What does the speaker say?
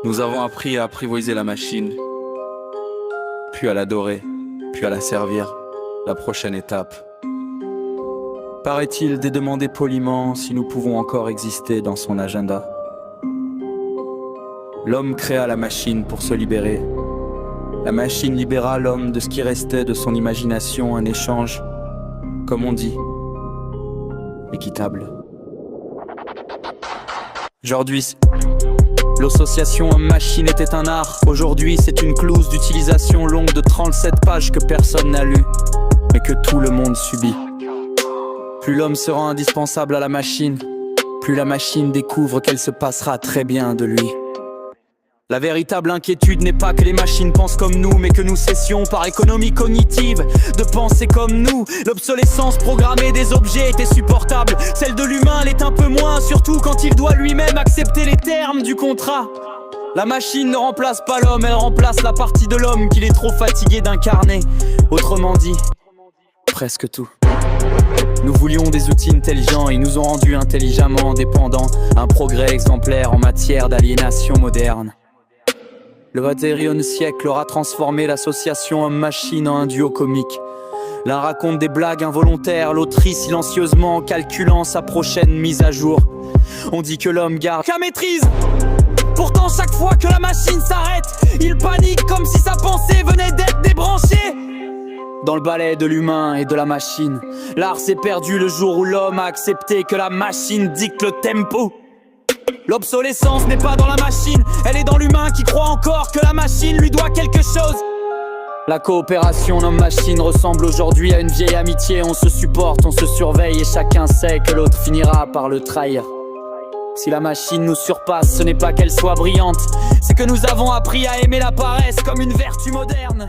Nous avons appris à apprivoiser la machine, puis à l'adorer, puis à la servir. La prochaine étape. Paraît-il de demander poliment si nous pouvons encore exister dans son agenda. L'homme créa la machine pour se libérer. La machine libéra l'homme de ce qui restait de son imagination, un échange, comme on dit, équitable. Aujourd'hui, l'association homme-machine était un art. Aujourd'hui, c'est une clause d'utilisation longue de 37 pages que personne n'a lu, mais que tout le monde subit. Plus l'homme sera indispensable à la machine, plus la machine découvre qu'elle se passera très bien de lui. La véritable inquiétude n'est pas que les machines pensent comme nous, mais que nous cessions par économie cognitive de penser comme nous. L'obsolescence programmée des objets était supportable, celle de l'humain l'est un peu moins, surtout quand il doit lui-même accepter les termes du contrat. La machine ne remplace pas l'homme, elle remplace la partie de l'homme qu'il est trop fatigué d'incarner. Autrement dit, presque tout. Nous voulions des outils intelligents, ils nous ont rendus intelligemment dépendants. Un progrès exemplaire en matière d'aliénation moderne. Le 21e siècle aura transformé l'association homme-machine en un duo comique. L'un raconte des blagues involontaires, l'autre rit silencieusement en calculant sa prochaine mise à jour. On dit que l'homme garde sa maîtrise. Pourtant chaque fois que la machine s'arrête, il panique comme si sa pensée venait d'être débranchée. Dans le ballet de l'humain et de la machine, l'art s'est perdu le jour où l'homme a accepté que la machine dicte le tempo. L'obsolescence n'est pas dans la machine, elle est dans l'humain qui croit encore que la machine lui doit quelque chose. La coopération homme-machine ressemble aujourd'hui à une vieille amitié. On se supporte, on se surveille et chacun sait que l'autre finira par le trahir. Si la machine nous surpasse, ce n'est pas qu'elle soit brillante, c'est que nous avons appris à aimer la paresse comme une vertu moderne.